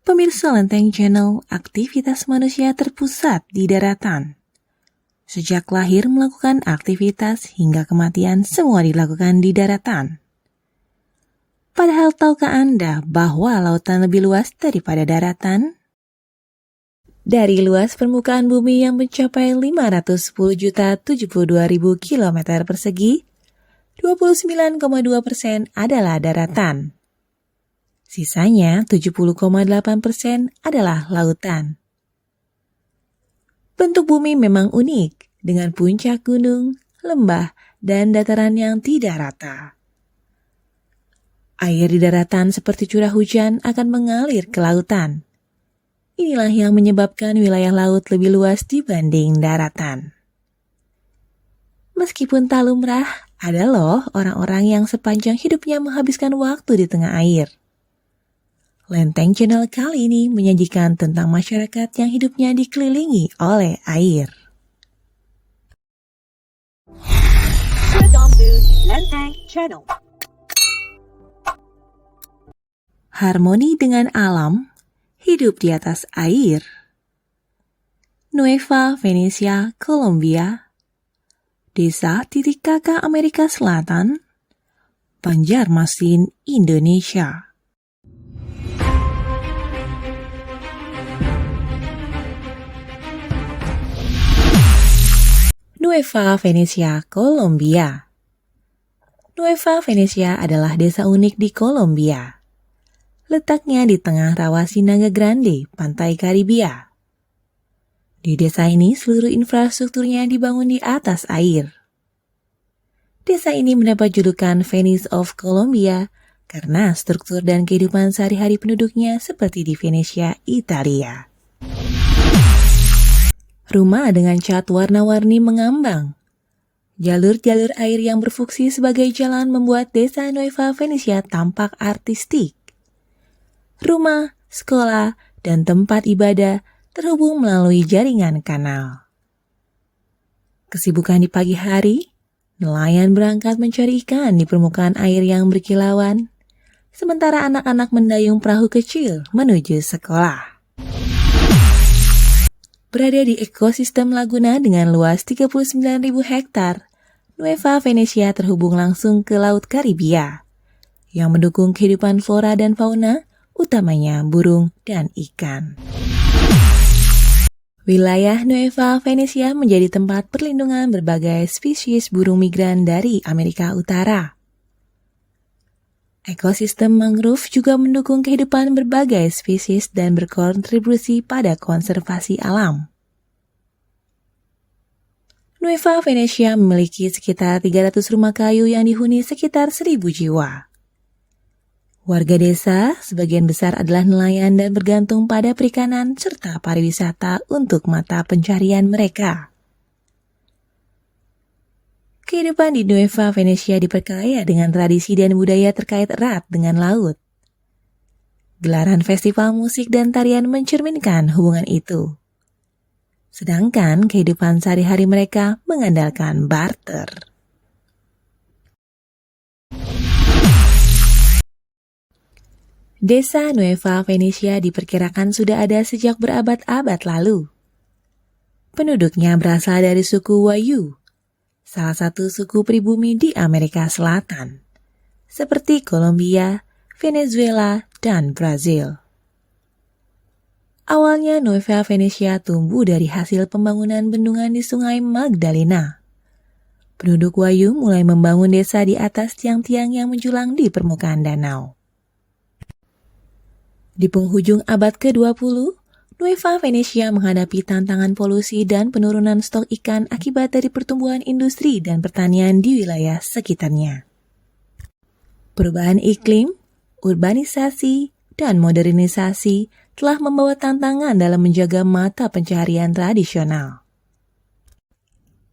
Pemirsa Lenteng Channel, aktivitas manusia terpusat di daratan. Sejak lahir melakukan aktivitas hingga kematian semua dilakukan di daratan. Padahal tahukah Anda bahwa lautan lebih luas daripada daratan? Dari luas permukaan bumi yang mencapai 510.072.000 km persegi, 29,2% adalah daratan. Sisanya 70,8% adalah lautan. Bentuk bumi memang unik, dengan puncak gunung, lembah, dan dataran yang tidak rata. Air di daratan seperti curah hujan akan mengalir ke lautan. Inilah yang menyebabkan wilayah laut lebih luas dibanding daratan. Meskipun tak lumrah, ada loh orang-orang yang sepanjang hidupnya menghabiskan waktu di tengah air. Lenteng Channel kali ini menyajikan tentang masyarakat yang hidupnya dikelilingi oleh air. Welcome to Lenteng Channel. Harmoni dengan alam, hidup di atas air. Nueva Venezia, Kolombia. Desa Titicaca, Amerika Selatan. Banjarmasin, Indonesia. Nueva Venezia, Kolombia. Nueva Venezia adalah desa unik di Kolombia. Letaknya di tengah rawa Sinaga Grande, pantai Karibia. Di desa ini seluruh infrastrukturnya dibangun di atas air. Desa ini mendapat julukan Venice of Colombia karena struktur dan kehidupan sehari-hari penduduknya seperti di Venesia, Italia. Rumah dengan cat warna-warni mengambang. Jalur-jalur air yang berfungsi sebagai jalan membuat desa Nueva Venezia tampak artistik. Rumah, sekolah, dan tempat ibadah terhubung melalui jaringan kanal. Kesibukan di pagi hari, nelayan berangkat mencari ikan di permukaan air yang berkilauan, sementara anak-anak mendayung perahu kecil menuju sekolah. Berada di ekosistem Laguna dengan luas 39.000 hektar, Nueva Venezia terhubung langsung ke Laut Karibia, yang mendukung kehidupan flora dan fauna, utamanya burung dan ikan. Wilayah Nueva Venezia menjadi tempat perlindungan berbagai spesies burung migran dari Amerika Utara. Ekosistem mangrove juga mendukung kehidupan berbagai spesies dan berkontribusi pada konservasi alam. Nueva Venezia memiliki sekitar 300 rumah kayu yang dihuni sekitar 1.000 jiwa. Warga desa sebagian besar adalah nelayan dan bergantung pada perikanan serta pariwisata untuk mata pencarian mereka. Kehidupan di Nueva Venezia diperkaya dengan tradisi dan budaya terkait erat dengan laut. Gelaran festival musik dan tarian mencerminkan hubungan itu. Sedangkan kehidupan sehari-hari mereka mengandalkan barter. Desa Nueva Venezia diperkirakan sudah ada sejak berabad-abad lalu. Penduduknya berasal dari suku Wayuu, salah satu suku pribumi di Amerika Selatan, seperti Kolombia, Venezuela, dan Brazil. Awalnya Nueva Venezia tumbuh dari hasil pembangunan bendungan di Sungai Magdalena. Penduduk Wayuu mulai membangun desa di atas tiang-tiang yang menjulang di permukaan danau. Di penghujung abad ke-20, Nueva Venezia menghadapi tantangan polusi dan penurunan stok ikan akibat dari pertumbuhan industri dan pertanian di wilayah sekitarnya. Perubahan iklim, urbanisasi, dan modernisasi telah membawa tantangan dalam menjaga mata pencaharian tradisional.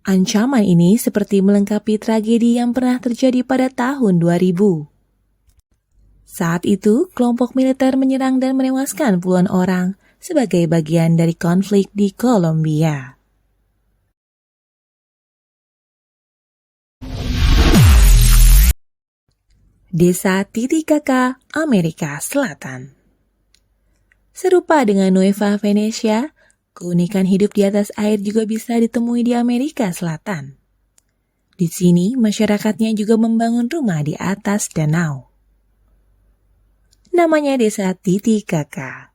Ancaman ini seperti melengkapi tragedi yang pernah terjadi pada tahun 2000. Saat itu, kelompok militer menyerang dan menewaskan puluhan orang sebagai bagian dari konflik di Kolombia. Desa Titicaca, Amerika Selatan. Serupa dengan Nueva Venecia, keunikan hidup di atas air juga bisa ditemui di Amerika Selatan. Di sini, masyarakatnya juga membangun rumah di atas danau. Namanya Desa Titicaca.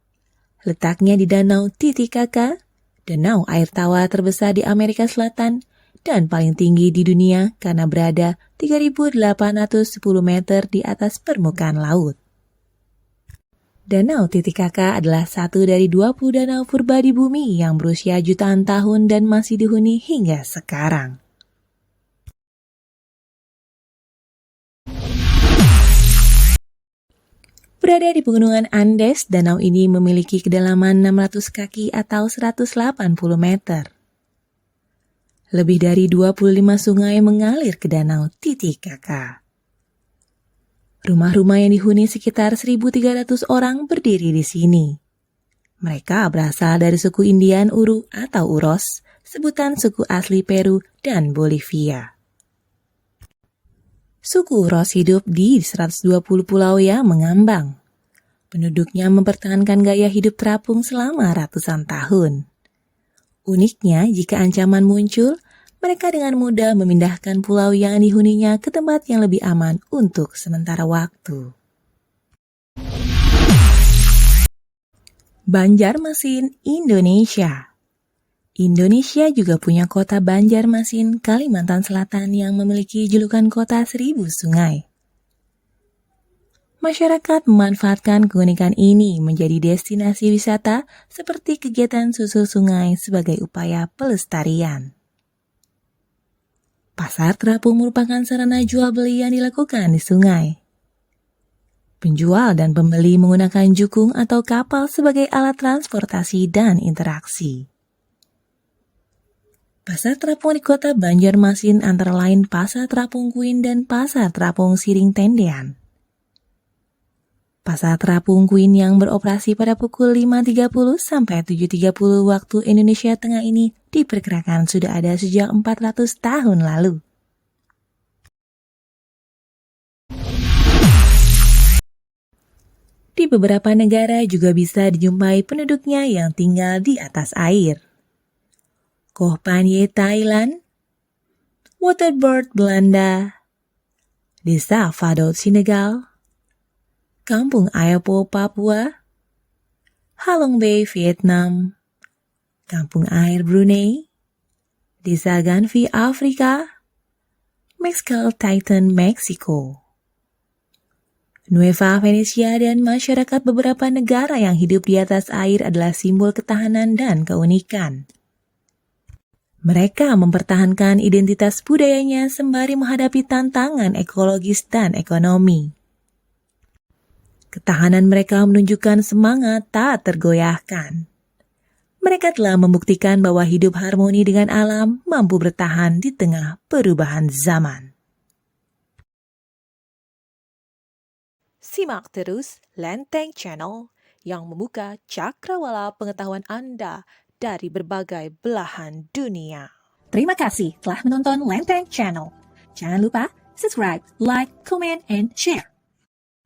Letaknya di Danau Titicaca, danau air tawar terbesar di Amerika Selatan dan paling tinggi di dunia karena berada 3.810 meter di atas permukaan laut. Danau Titicaca adalah satu dari 20 danau purba di bumi yang berusia jutaan tahun dan masih dihuni hingga sekarang. Berada di pegunungan Andes, danau ini memiliki kedalaman 600 kaki atau 180 meter. Lebih dari 25 sungai mengalir ke Danau Titicaca. Rumah-rumah yang dihuni sekitar 1.300 orang berdiri di sini. Mereka berasal dari suku Indian Uru atau Uros, sebutan suku asli Peru dan Bolivia. Suku Uros hidup di 120 pulau yang mengambang. Penduduknya mempertahankan gaya hidup terapung selama ratusan tahun. Uniknya, jika ancaman muncul, mereka dengan mudah memindahkan pulau yang dihuninya ke tempat yang lebih aman untuk sementara waktu. Banjarmasin, Indonesia. Indonesia juga punya kota Banjarmasin, Kalimantan Selatan yang memiliki julukan kota 1000 sungai. Masyarakat memanfaatkan keunikan ini menjadi destinasi wisata seperti kegiatan susur sungai sebagai upaya pelestarian. Pasar terapung merupakan sarana jual beli yang dilakukan di sungai. Penjual dan pembeli menggunakan jukung atau kapal sebagai alat transportasi dan interaksi. Pasar terapung di kota Banjarmasin antara lain Pasar Terapung Kuin dan Pasar Terapung Siring Tendean. Pasar Terapung Kuin yang beroperasi pada pukul 5.30 sampai 7.30 waktu Indonesia Tengah ini diperkirakan sudah ada sejak 400 tahun lalu. Di beberapa negara juga bisa dijumpai penduduknya yang tinggal di atas air. Koh Phangan, Thailand, Waterberg, Belanda, Desa Fadot, Senegal, Kampung Ayopo, Papua, Halong Bay, Vietnam, Kampung Air, Brunei, Desa Ganfi, Afrika, Mexcal Titan, Meksiko, Nueva Venecia dan masyarakat beberapa negara yang hidup di atas air adalah simbol ketahanan dan keunikan. Mereka mempertahankan identitas budayanya sembari menghadapi tantangan ekologis dan ekonomi. Ketahanan mereka menunjukkan semangat tak tergoyahkan. Mereka telah membuktikan bahwa hidup harmoni dengan alam mampu bertahan di tengah perubahan zaman. Simak terus Lenteng Channel yang membuka cakrawala pengetahuan Anda dari berbagai belahan dunia. Terima kasih telah menonton Lenteng Channel. Jangan lupa subscribe, like, comment, and share.